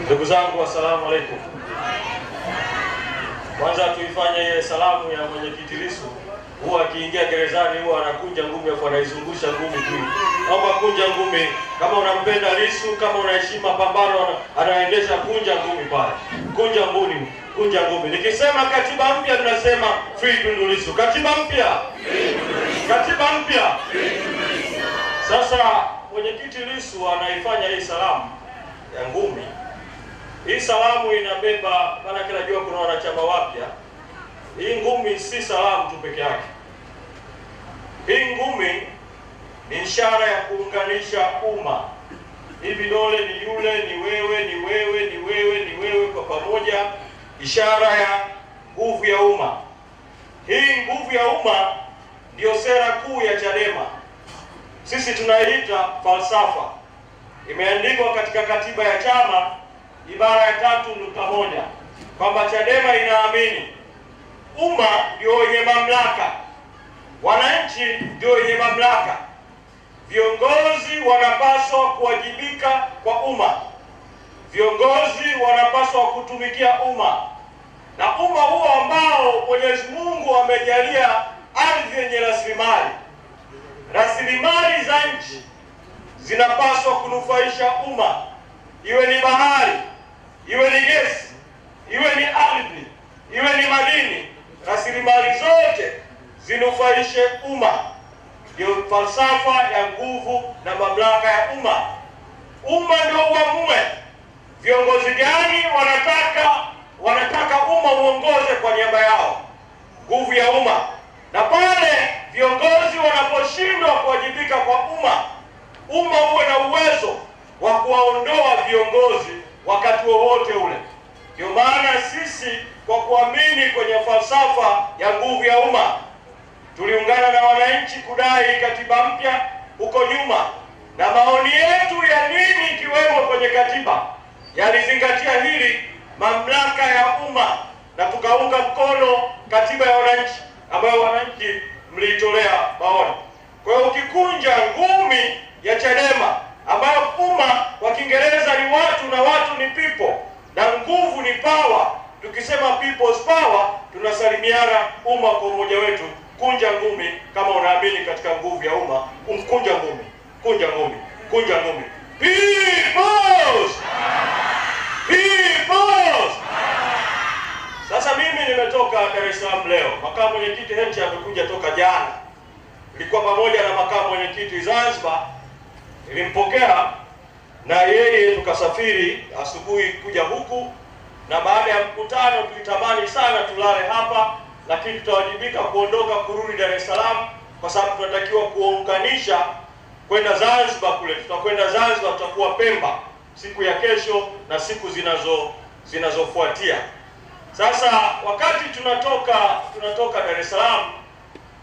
Ndugu zangu, assalamu alaikum. Kwanza tuifanye ile salamu ya mwenyekiti Lissu. Huwa akiingia gerezani huwa anakunja ngumi afu anaizungusha ngumi tu. Naomba kunja ngumi. Kama unampenda Lissu, kama unaheshima pambano anaendesha, kunja ngumi pale. Kunja ngumi, kunja ngumi. Nikisema katiba mpya tunasema free Tundu Lissu. Katiba mpya. Katiba mpya. Sasa mwenyekiti Lissu anaifanya hii salamu ya ngumi. Hii salamu inabeba, maana kila jua kuna wanachama wapya. Hii ngumi si salamu tu peke yake. Hii ngumi ni ishara ya kuunganisha umma. Hii vidole ni yule, ni wewe, ni wewe, ni wewe, ni wewe kwa pamoja, ishara ya nguvu ya umma. Hii nguvu ya umma ndio sera kuu ya Chadema. Sisi tunaiita falsafa. Imeandikwa katika katiba ya chama ibara ya 3.1 kwamba Chadema inaamini umma ndio wenye mamlaka, wananchi ndio wenye mamlaka, viongozi wanapaswa kuwajibika kwa umma, viongozi wanapaswa kutumikia umma, na umma huo ambao Mwenyezi Mungu amejalia ardhi yenye rasilimali. Rasilimali za nchi zinapaswa kunufaisha umma, iwe ni bahari, iwe ni gesi, iwe ni ardhi, iwe ni madini. Rasilimali zote zinufaishe umma. Ndio falsafa ya nguvu na mamlaka ya umma. Umma ndio uamue viongozi gani wanataka umma uongoze kwa niaba yao. Nguvu ya umma. Na pale viongozi wanaposhindwa kuwajibika kwa umma, umma uwe na uwezo wa kuwaondoa viongozi wakati wowote ule. Ndio maana sisi kwa kuamini kwenye falsafa ya nguvu ya umma tuliungana na wananchi kudai katiba mpya huko nyuma, na maoni yetu ya nini ikiwemo kwenye katiba yalizingatia hili, mamlaka ya umma, na tukaunga mkono katiba ya wananchi ambayo wananchi mliitolea maoni. Kwa hiyo ukikunja ngumi ya Chadema ambayo umma kwa Kiingereza ni watu na watu ni people na nguvu ni power, tukisema people's power tunasalimiana umma kwa umoja wetu. Kunja ngumi kama unaamini katika nguvu ya umma. Kunja ngumi, kunja ngumi, kunja ngumi. People's! People's! Sasa mimi nimetoka Dar es Salaam leo. Makamu mwenyekiti Heche amekuja toka jana. Nilikuwa pamoja na makamu mwenyekiti Zanzibar. Nilimpokea na yeye tukasafiri asubuhi kuja huku, na baada ya mkutano tulitamani sana tulale hapa, lakini tutawajibika kuondoka kurudi Dar es Salaam kwa sababu tunatakiwa kuunganisha kwenda Zanzibar kule. Tutakwenda Zanzibar, tutakuwa Pemba siku ya kesho na siku zinazofuatia. Sasa wakati tunatoka Dar es Salaam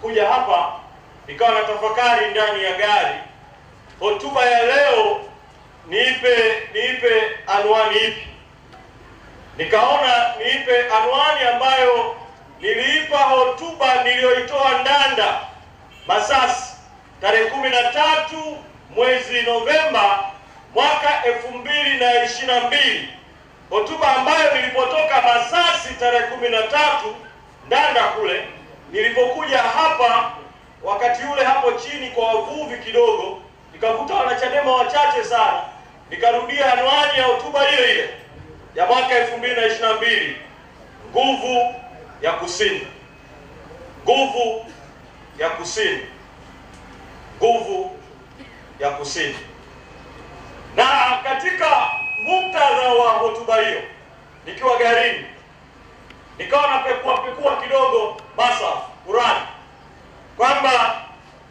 kuja hapa, nikawa na tafakari ndani ya gari, hotuba ya leo niipe anwani ipi? Nikaona niipe anwani ambayo niliipa hotuba niliyoitoa Ndanda Masasi tarehe 13 mwezi Novemba mwaka 2022. Hotuba ambayo nilipotoka Masasi tarehe 13 Ndanda kule, nilipokuja hapa wakati ule hapo chini kwa wavuvi kidogo, nikakuta wanachadema wachache sana. Nikarudia anwani ya hotuba ile ile ya mwaka 2022, nguvu ya kusini, nguvu ya kusini, nguvu ya kusini. Na katika muktadha wa hotuba hiyo, nikiwa garini, nikawa napekua kidogo Masaf Qurani kwamba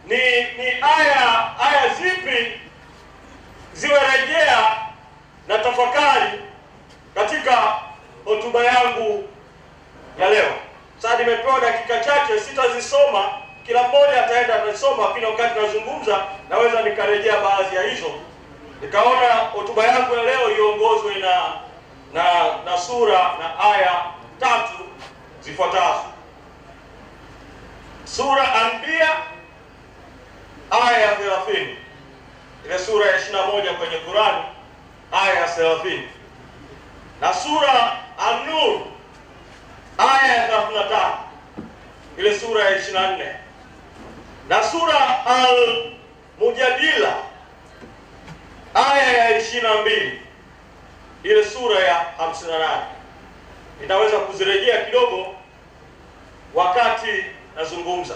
ni aya zipi ziwe rejea na tafakari katika hotuba yangu ya leo. Sasa nimepewa dakika chache, sitazisoma, kila mmoja ataenda atasoma, lakini wakati nazungumza naweza nikarejea baadhi ya hizo. Nikaona hotuba yangu ya leo iongozwe na sura na aya 3 zifuatazo. Sura Anbiya aya ya 30. Ile sura ya 21 kwenye Qur'ani aya ya 30. na sura An-Nur aya ya 35, ile sura ya 24, na sura Al-Mujadila aya ya 22, ile sura ya 58. Ninaweza kuzirejea kidogo wakati nazungumza.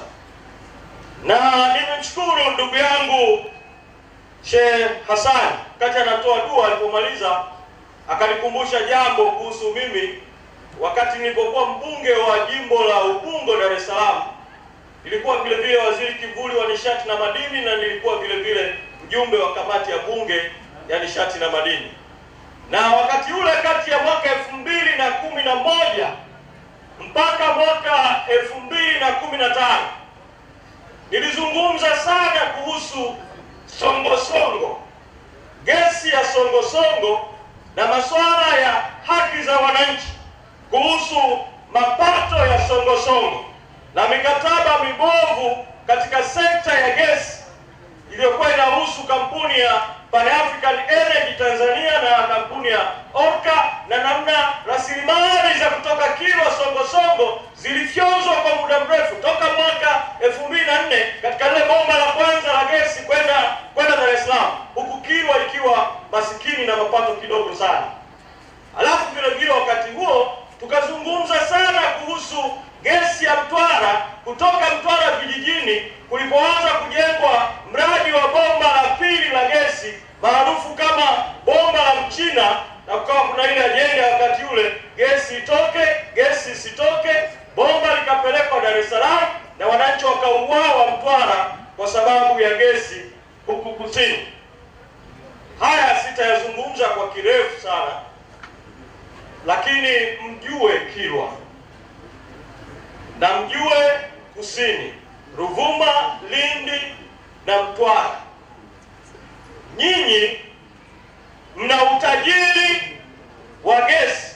Na nimemshukuru ndugu yangu Sheikh Hassan wakati anatoa dua, alipomaliza akanikumbusha jambo kuhusu mimi. Wakati nilipokuwa mbunge wa jimbo la Ubungo, Dar es Salaam, nilikuwa vile vile waziri kivuli wa nishati na madini, na nilikuwa vile vile mjumbe wa kamati ya bunge ya nishati na madini. Na wakati ule kati ya mwaka 2011 mpaka mwaka 2015 nilizungumza sana kuhusu songosongo, gesi ya songosongo na masuala ya haki za wananchi, kuhusu mapato ya songosongo na mikataba mibovu katika sekta ya gesi iliyokuwa inahusu kampuni ya Pan African Energy Tanzania na kampuni ya Orca, na namna rasilimali za kutoka Kilwa Songosongo zilifyonzwa kwa muda mrefu toka mwaka 2004 katika lile bomba la kwanza la gesi kwenda Dar es Salaam, huku Kilwa ikiwa masikini na mapato kidogo sana. Alafu vile vile wakati huo tukazungumza sana kuhusu gesi ya Mtwara, kutoka Mtwara vijijini kulipoanza kujengwa mradi wa bomba la pili la gesi maarufu kama bomba la Mchina, na kukawa kuna ile ajenda wakati ule gesi itoke, gesi isitoke. Bomba likapelekwa Dar es Salaam na wananchi wakauawa Mtwara kwa sababu ya gesi huku kusini. Haya sitayazungumza kwa kirefu sana, lakini mjue Kilwa na mjue kusini, Ruvuma, Lindi na Mtwara, nyinyi mna utajiri wa gesi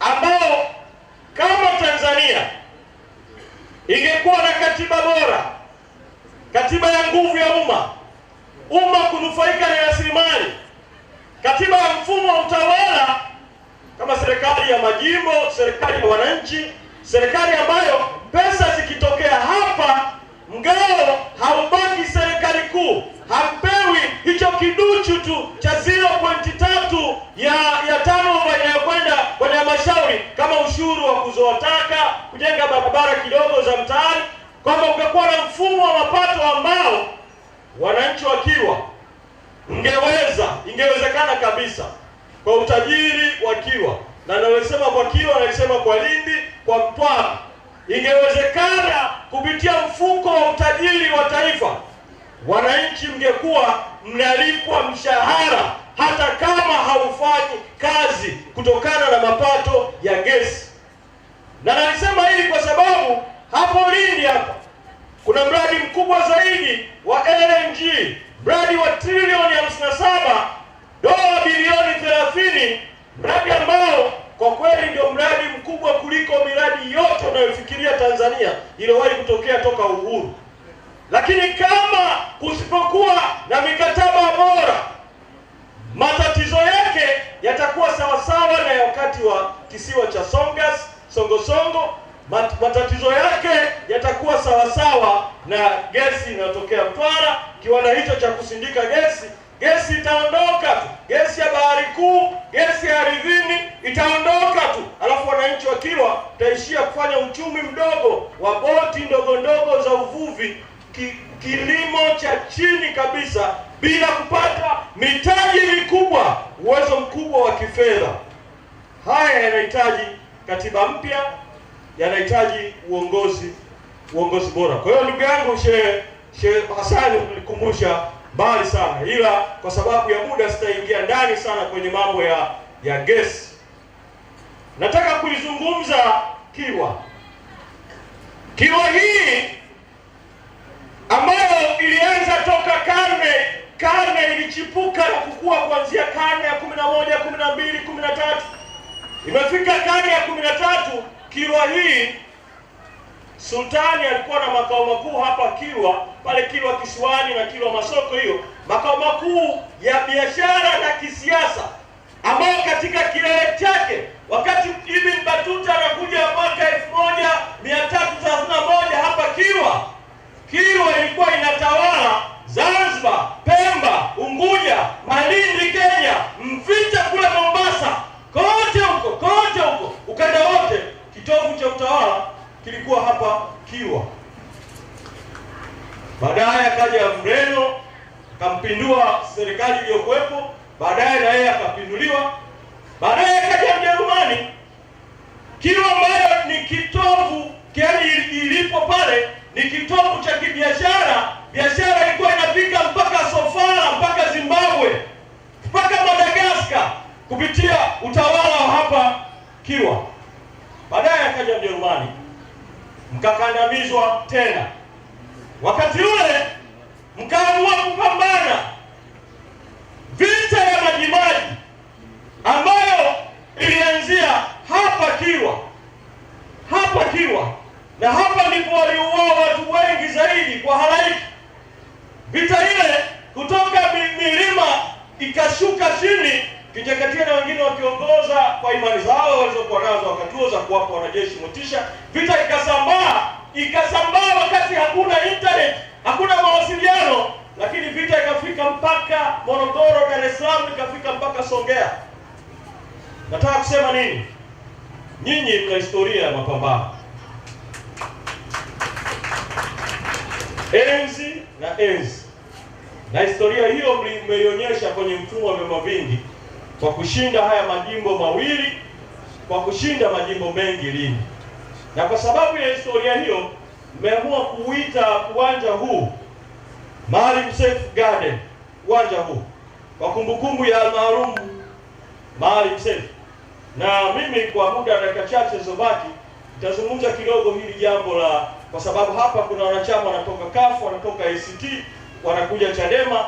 ambao kama Tanzania ingekuwa na katiba bora, katiba ya nguvu ya umma kunufaika na rasilimali, katiba ya mfumo wa utawala kama serikali ya majimbo, serikali ya wananchi, serikali ambayo pesa zikitokea hapa mgao haubaki serikali kuu, hampewi hicho kiduchu tu cha 0.3 ya tano inayokwenda kwenye halmashauri kama ushuru wa kuzoa taka, kujenga barabara kidogo za mtaani, kwamba ungekuwa na mfumo wa mapato ambao wananchi wa Kilwa ingewezekana kabisa kwa utajiri wa Kilwa, na nalisema kwa Kilwa, nalisema kwa Lindi, kwa Mtwara, ingewezekana kupitia mfuko wa utajiri wa taifa, wananchi mngekuwa mnalipwa mshahara hata kama haufanyi kazi kutokana na mapato ya gesi. Na nalisema hili kwa sababu hapo Lindi hapa kuna mradi mkubwa zaidi wa LNG, mradi wa trilioni 57, dola bilioni 30, mradi ambao kwa kweli ndio mradi mkubwa kuliko miradi yote unayofikiria Tanzania iliyowahi kutokea toka uhuru. Lakini kama kusipokuwa na mikataba bora, matatizo yake yatakuwa sawasawa na wakati wa kisiwa cha Songosongo. Matatizo yake yatakuwa sawasawa na gesi inayotokea Mtwara, kiwanda hicho cha kusindika gesi itaondoka tu, gesi ya bahari kuu, gesi ya ardhini itaondoka tu, alafu wananchi wa Kilwa taishia kufanya uchumi mdogo wa boti ndogo ndogo za uvuvi, kilimo cha chini kabisa, bila kupata mitaji mikubwa, uwezo mkubwa wa kifedha. Haya yanahitaji katiba mpya, yanahitaji uongozi bora. Kwa hiyo ndugu yangu Sheikh Hassan nilikumbusha mbali sana, ila kwa sababu ya muda sitaingia ndani sana kwenye mambo ya gesi. Nataka kuizungumza Kilwa hii ambayo ilianza toka karne ilichipuka na kukua kuanzia karne ya 11, 12, 13. Imefika karne ya 13, Kilwa hii sultani alikuwa na makao makuu hapa Kilwa, pale Kilwa Kisiwani na Kilwa Masoko, hiyo makao makuu ya biashara na kisiasa, ambayo katika kile kilele chake wakati Ibn Battuta anakuja mwaka 1331 hapa Kilwa. Kilwa ilikuwa inatawala Zanzibar, Pemba, Unguja, Malindi Kenya, Mvita kule Mombasa, kote huko ukanda wote, kitovu cha utawala kilikuwa hapa Kilwa. Baadaye akaja Mreno akampindua serikali iliyokuwepo, baadaye na yeye akapinduliwa. Baadaye akaja Mjerumani. Kilwa ambayo ni kitovu, yaani ilipo pale ni kitovu cha kibiashara. Biashara ilikuwa inafika mpaka Sofala, mpaka Zimbabwe, mpaka Madagascar kupitia utawala wa hapa Kilwa. Baadaye akaja Mjerumani, mkakandamizwa tena. Wakati ule mkaamua kupambana vita ya Majimaji ambayo ilianzia hapa Kilwa, na hapa ndipo waliuawa watu wengi zaidi kwa halaiki. Vita ile kutoka milima ikashuka chini, Kichakatia na wengine wakiongoza kwa imani zao walizokuwa nazo wakati huo za kuwapa wanajeshi motisha. Vita ikasambaa wakati hakuna internet, hakuna mawasiliano, lakini vita ikafika mpaka Morogoro, Dar es Salaam, ikafika mpaka Songea. Nataka kusema nini? Nyinyi mna historia ya mapambano, enzi na enzi, na historia hiyo mmeionyesha kwenye mfumo wa vyama vingi kwa kushinda haya majimbo mawili, kwa kushinda majimbo mengi lini. Na kwa sababu ya historia hiyo mmeamua kuuita uwanja huu Maalim Seif Garden, uwanja huu kwa kumbukumbu ya almarhum Maalim Seif. Na mimi kwa muda dakika chache zobaki nitazungumza kidogo hili jambo la, kwa sababu hapa kuna wanachama wanatoka CUF, wanatoka ACT, wanakuja Chadema.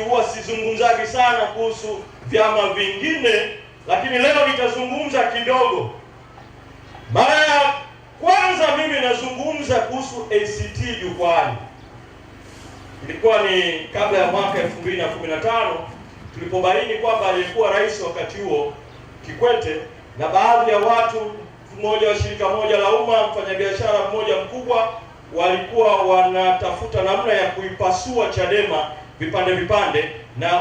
Huwa sizungumzagi sana kuhusu vyama vingine, lakini leo nitazungumza kidogo. Mara ya kwanza mimi nazungumza kuhusu ACT jukwani ilikuwa ni kabla ya mwaka 2015 tulipobaini kwamba aliyekuwa rais wakati huo Kikwete na baadhi ya watu mmoja wa shirika moja la umma, mfanyabiashara mmoja mkubwa, walikuwa wanatafuta namna ya kuipasua Chadema vipande na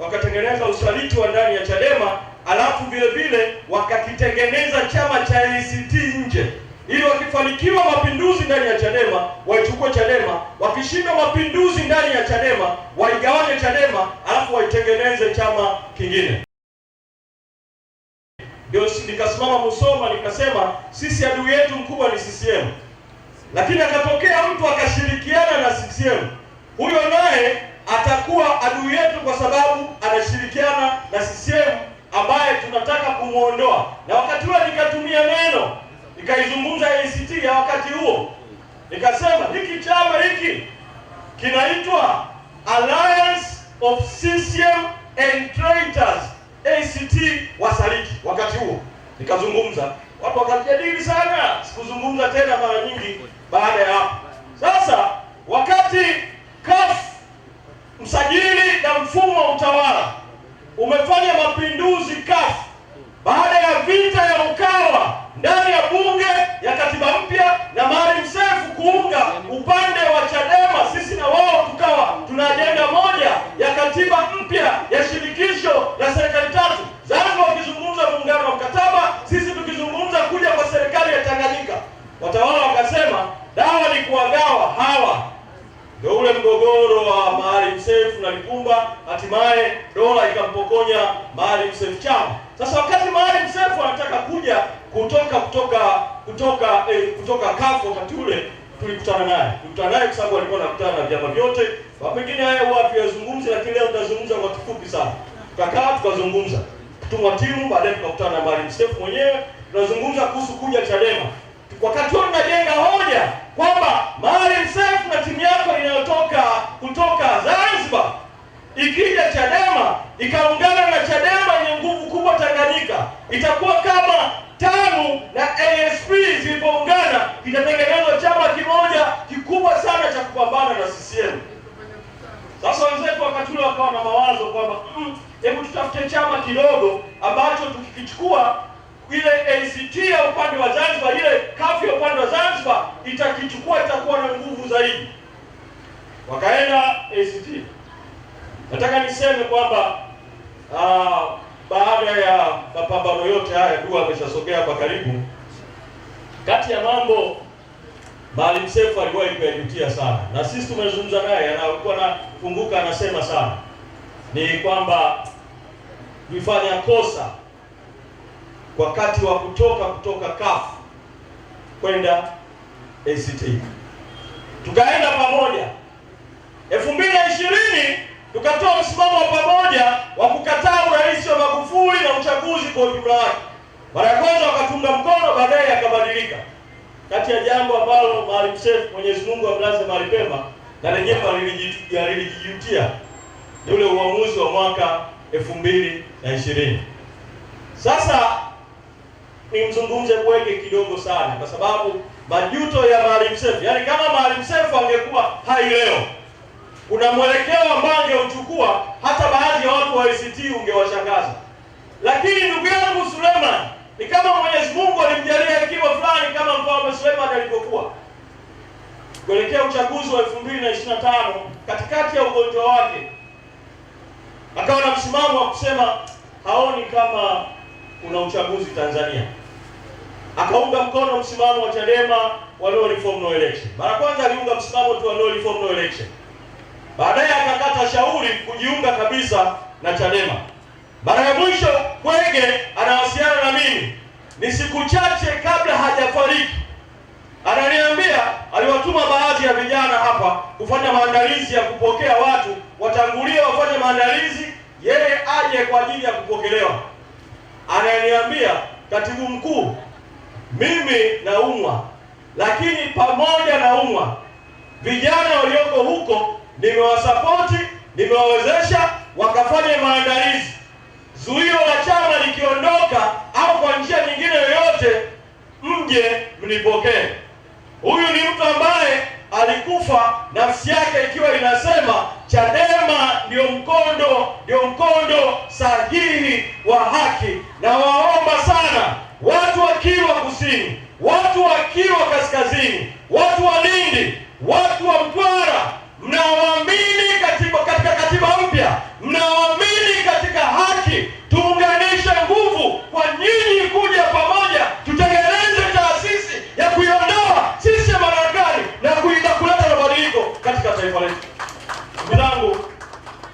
wakatengeneza usaliti wa ndani ya Chadema, alafu vile vile wakakitengeneza chama cha ACT nje, ili wakifanikiwa mapinduzi ndani ya Chadema waichukue Chadema, wakishinda mapinduzi ndani ya Chadema waigawanye Chadema, alafu waitengeneze chama kingine. Ndio nikasimama Musoma nikasema sisi adui yetu mkubwa ni CCM. Lakini akatokea mtu akashirikiana na CCM, huyo naye atakuwa adui yetu kwa sababu anashirikiana na CCM ambaye tunataka kumuondoa. Na wakati huo nikatumia neno, nikaizungumza ACT ya wakati huo, nikasema hiki chama hiki kinaitwa Alliance of CCM and Traitors, ACT wasaliti. Wakati huo nikazungumza, watu wakajadili sana, sikuzungumza tena mara nyingi baada ya hapo. Sasa wakati CUF msajili na mfumo wa utawala umefanya mapinduzi CUF, baada ya vita ya Ukawa ndani ya bunge ya katiba mpya na Maalim Seif kuunga upande wa Chadema, sisi na wao tukawa tuna ajenda moja ya katiba mpya ya shirikisho la serikali tatu. Zanzibar wakizungumza muungano wa mkataba, sisi tukizungumza kuja kwa serikali ya Tanganyika. Watawala wakasema dawa ni kuwagawa hawa. Ndio ule mgogoro wa Maalim Seif na Lipumba, hatimaye dola ikampokonya Maalim Seif chama. Sasa wakati Maalim Seif anataka kuja kutoka CUF, wakati ule tulikutana naye kwa sababu alikuwa anakutana na vyama vyote. Kwa mengine haya watu yazungumze, lakini leo nitazungumza kwa kifupi sana. Tukakaa tukazungumza, kutumwa timu, baadaye tukakutana na Maalim Seif mwenyewe, tunazungumza kuhusu kuja Chadema. Wakati huo tunajenga hoja kwamba Maalim Seif na timu yako inayotoka kutoka Zanzibar ikija Chadema ikaungana na Chadema yenye nguvu kubwa Tanganyika, itakuwa kama TANU na ASP zilipoungana, kitatengenezwa chama kimoja kikubwa sana cha kupambana na CCM. Sasa wenzetu wakati ule wakawa na mawazo kwamba hebu tutafute chama kidogo ambacho tukikichukua ile ACT ya upande wa Zanzibar, ile CUF ya upande wa Zanzibar itakichukua, itakuwa na nguvu zaidi. Wakaenda ACT. Nataka niseme kwamba baada ya mapambano yote haya, dua ameshasogea kwa karibu. Kati ya mambo Maalim Seif aliwahi kuyajutia sana, na sisi tumezungumza naye, anakuwa anafunguka anasema sana, ni kwamba tulifanya kosa wakati wa kutoka CUF kwenda ACT. Tukaenda pamoja 2020, tukatoa msimamo wa pamoja wa kukataa urais wa Magufuli na uchaguzi kwa ujumla wake. Mara ya kwanza wakatunga mkono, baadaye akabadilika. Kati ya jambo ambalo Maalim Seif, Mwenyezi Mungu amlaze mahali pema, na lenyewe alijijutia ni ule uamuzi wa mwaka 2020. Sasa nimzungumze Bwege kidogo sana, kwa sababu majuto ya Maalim Seif, yaani kama Maalim Seif angekuwa hai leo, kuna mwelekeo ambao angeuchukua, hata baadhi ya watu wa ACT ungewashangaza. Lakini ndugu yangu Suleiman, ni kama Mwenyezi Mungu alimjalia hekima fulani, kama Mfalme Suleiman alivyokuwa kuelekea uchaguzi wa 2025. Katikati ya ugonjwa wake akawa na msimamo wa kusema haoni kama kuna uchaguzi Tanzania. Akaunga mkono msimamo wa Chadema wa no reform no election. Mara kwanza aliunga msimamo tu wa no reform no election, baadaye akakata shauri kujiunga kabisa na Chadema. Mara ya mwisho Bwege anawasiliana na mimi ni siku chache kabla hajafariki, ananiambia aliwatuma baadhi ya vijana hapa kufanya maandalizi ya kupokea watu, watangulie wafanye maandalizi, yeye aje kwa ajili ya kupokelewa. Ananiambia, katibu mkuu, mimi naumwa, lakini pamoja na umwa, vijana walioko huko nimewasapoti, nimewawezesha wakafanye maandalizi. Zuio la chama likiondoka au kwa njia nyingine yoyote, mje mnipokee. Huyu ni mtu ambaye alikufa nafsi yake ikiwa inasema Chadema ndio mkondo sahihi wa haki. Na waomba sana watu wa Kilwa Kusini, watu wa Kilwa Kaskazini, watu wa Lindi, watu wa Mtwara, mnaoamini katika katiba mpya, mnaoamini katika haki, tuunganishe nguvu kwa nyinyi kuja pamoja, tutengeneze taasisi ya kuiondoa sisi madarakani na kuleta mabadiliko katika taifa letu. Ndugu zangu,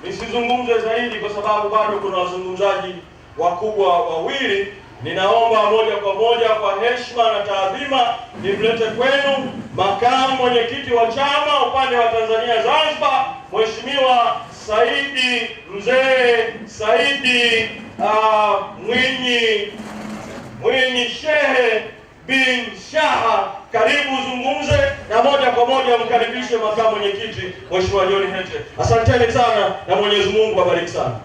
nisizungumze zaidi kwa sababu bado kuna wazungumzaji wakubwa wawili. Ninaomba moja kwa moja kwa heshima na taadhima nimlete kwenu makamu mwenyekiti wa chama upande wa Tanzania Zanzibar, Mheshimiwa Saidi, Mzee Saidi Mwinyi Shehe bin Shaha. Karibu zungumze, na moja kwa moja mkaribishe makamu mwenyekiti Mheshimiwa John Heche. Asanteni sana na Mwenyezi Mungu awabariki sana.